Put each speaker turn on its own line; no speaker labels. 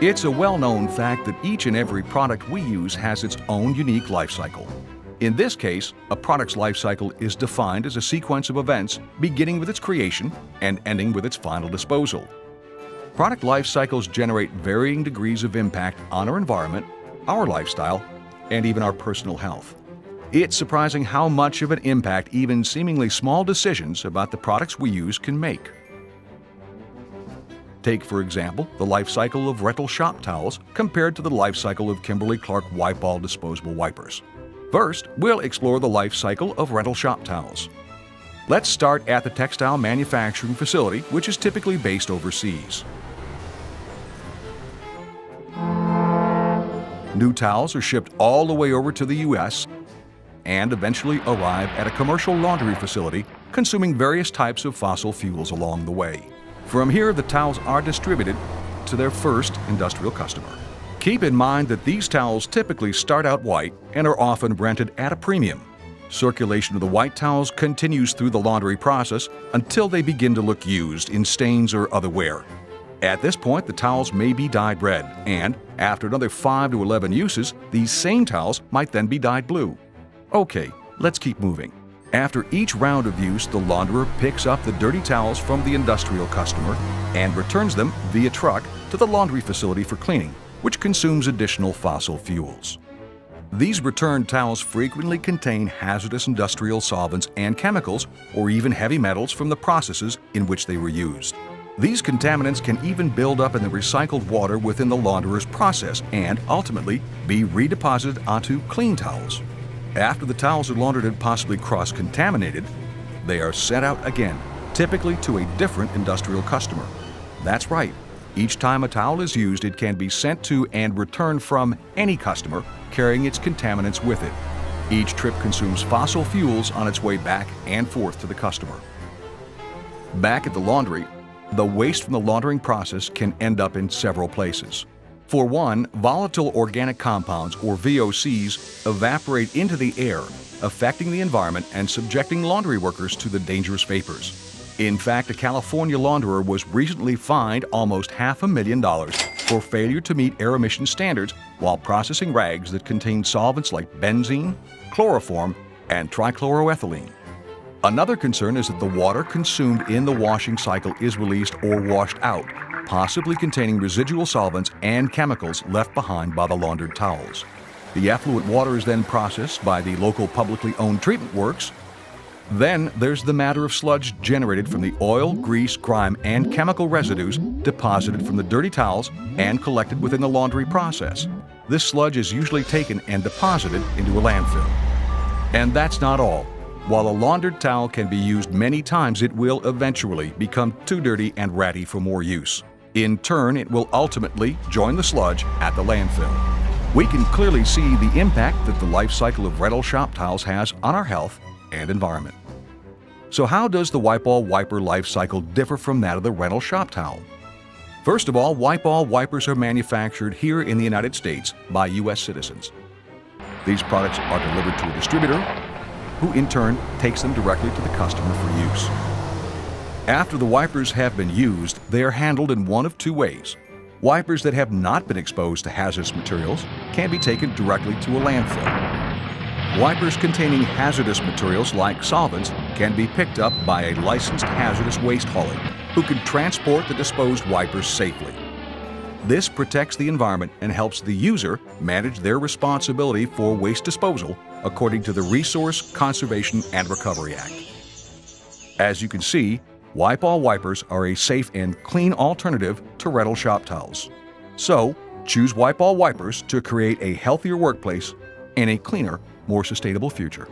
It's a well-known fact that each and every product we use has its own unique life cycle. In this case, a product's life cycle is defined as a sequence of events beginning with its creation and ending with its final disposal. Product life cycles generate varying degrees of impact on our environment, our lifestyle, and even our personal health. It's surprising how much of an impact even seemingly small decisions about the products we use can make. Take, for example, the life cycle of rental shop towels compared to the life cycle of Kimberly-Clark Wypall disposable wipers. First, we'll explore the life cycle of rental shop towels. Let's start at the textile manufacturing facility, which is typically based overseas. New towels are shipped all the way over to the U.S. and eventually arrive at a commercial laundry facility, consuming various types of fossil fuels along the way. From here, the towels are distributed to their first industrial customer. Keep in mind that these towels typically start out white and are often rented at a premium. Circulation of the white towels continues through the laundry process until they begin to look used in stains or other wear. At this point, the towels may be dyed red, and after another 5 to 11 uses, these same towels might then be dyed blue. Okay, let's keep moving. After each round of use, the launderer picks up the dirty towels from the industrial customer and returns them via truck to the laundry facility for cleaning, which consumes additional fossil fuels. These returned towels frequently contain hazardous industrial solvents and chemicals, or even heavy metals from the processes in which they were used. These contaminants can even build up in the recycled water within the launderer's process and ultimately be redeposited onto clean towels. After the towels are laundered and possibly cross-contaminated, they are sent out again, typically to a different industrial customer. That's right. Each time a towel is used, it can be sent to and returned from any customer carrying its contaminants with it. Each trip consumes fossil fuels on its way back and forth to the customer. Back at the laundry, the waste from the laundering process can end up in several places. For one, volatile organic compounds, or VOCs, evaporate into the air, affecting the environment and subjecting laundry workers to the dangerous vapors. In fact, a California launderer was recently fined almost $500,000 for failure to meet air emission standards while processing rags that contain solvents like benzene, chloroform, and trichloroethylene. Another concern is that the water consumed in the washing cycle is released or washed out, possibly containing residual solvents and chemicals left behind by the laundered towels. The effluent water is then processed by the local publicly owned treatment works. Then there's the matter of sludge generated from the oil, grease, grime, and chemical residues deposited from the dirty towels and collected within the laundry process. This sludge is usually taken and deposited into a landfill. And that's not all. While a laundered towel can be used many times, it will eventually become too dirty and ratty for more use. In turn, it will ultimately join the sludge at the landfill. We can clearly see the impact that the life cycle of rental shop towels has on our health and environment. So how does the Wypall wiper life cycle differ from that of the rental shop towel? First of all, Wypall wipers are manufactured here in the United States by U.S. citizens. These products are delivered to a distributor, who in turn takes them directly to the customer for use. After the wipers have been used, they are handled in one of two ways. Wipers that have not been exposed to hazardous materials can be taken directly to a landfill. Wipers containing hazardous materials like solvents can be picked up by a licensed hazardous waste hauler who can transport the disposed wipers safely. This protects the environment and helps the user manage their responsibility for waste disposal according to the Resource Conservation and Recovery Act. As you can see, Wypall wipers are a safe and clean alternative to rental shop towels. So, choose Wypall wipers to create a healthier workplace and a cleaner, more sustainable future.